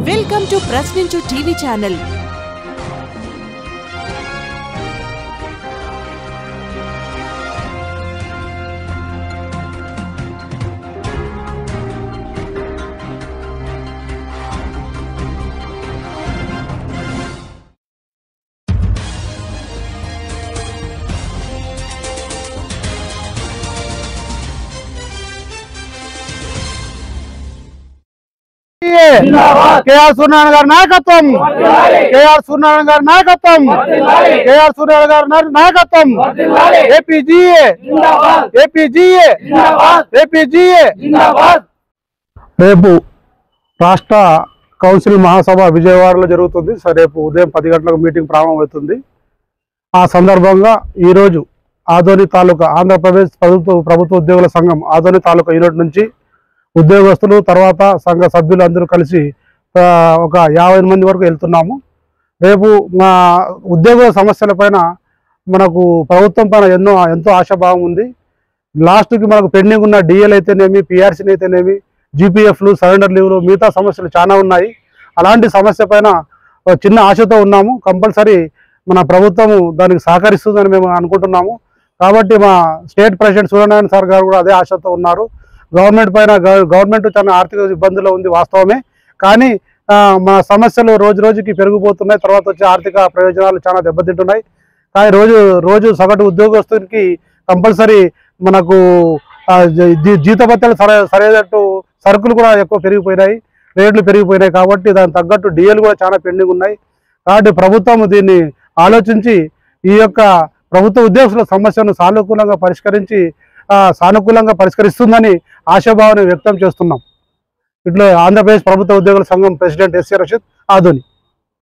Welcome to Prashninchu TV channel. KR Suryanarayana గారి నాయకత్వం, KR Suryanarayana గారి నాయకత్వం, కేఆర్ సూర్యనారాయణ గారి నాయకత్వం. APGEA APGEA APGEA. రేపు రాష్ట్ర కౌన్సిల్ మహాసభ విజయవాడలో జరుగుతుంది. రేపు ఉదయం 10 గంటలకు మీటింగ్ ప్రారంభమవుతుంది. ఆ సందర్భంగా ఈరోజు ఆదోని తాలూకా ఆంధ్రప్రదేశ్ ప్రభుత్వ ఉద్యోగుల సంఘం ఆదోని తాలూకా యూనిట్ నుంచి ఉద్యోగస్తులు తర్వాత సంఘ సభ్యులు అందరూ కలిసి ఒక 50 మంది వరకు వెళ్తున్నాము. రేపు మా ఉద్యోగుల సమస్యలపైన మనకు ప్రభుత్వం పైన ఎంతో ఆశాభావం ఉంది. లాస్ట్కి మనకు పెండింగ్ ఉన్న డిఎల్ అయితేనేమి, పిఆర్సీని అయితేనేమి, జీపీఎఫ్లు, సరెండర్ లీవ్లు, మిగతా సమస్యలు చాలా ఉన్నాయి. అలాంటి సమస్య పైన చిన్న ఆశతో ఉన్నాము. కంపల్సరీ మన ప్రభుత్వము దానికి సహకరిస్తుందని మేము అనుకుంటున్నాము. కాబట్టి మా స్టేట్ ప్రెసిడెంట్ సూర్యనారాయణ సార్ గారు కూడా అదే ఆశతో ఉన్నారు. గవర్నమెంట్ చాలా ఆర్థిక ఇబ్బందుల్లో ఉంది వాస్తవమే, కానీ మన సమస్యలు రోజుకి పెరిగిపోతున్నాయి. తర్వాత వచ్చే ఆర్థిక ప్రయోజనాలు చాలా దెబ్బతింటున్నాయి. కానీ రోజు సగటు ఉద్యోగస్తునికి కంపల్సరీ మనకు జీతభత్యాలు సరైనట్టు సరుకులు కూడా ఎక్కువ పెరిగిపోయినాయి, రేట్లు పెరిగిపోయినాయి. కాబట్టి దానికి తగ్గట్టు డిఎల్ కూడా చాలా పెండింగ్ ఉన్నాయి. కాబట్టి ప్రభుత్వం దీన్ని ఆలోచించి ఈ యొక్క ప్రభుత్వ ఉద్యోగస్తుల సమస్యను సానుకూలంగా పరిష్కరిస్తుందని ఆశాభావాన్ని వ్యక్తం చేస్తున్నాం. ఇట్లా ఆంధ్రప్రదేశ్ ప్రభుత్వ ఉద్యోగుల సంఘం ప్రెసిడెంట్ ఎస్సీ రషీద్, ఆదోని.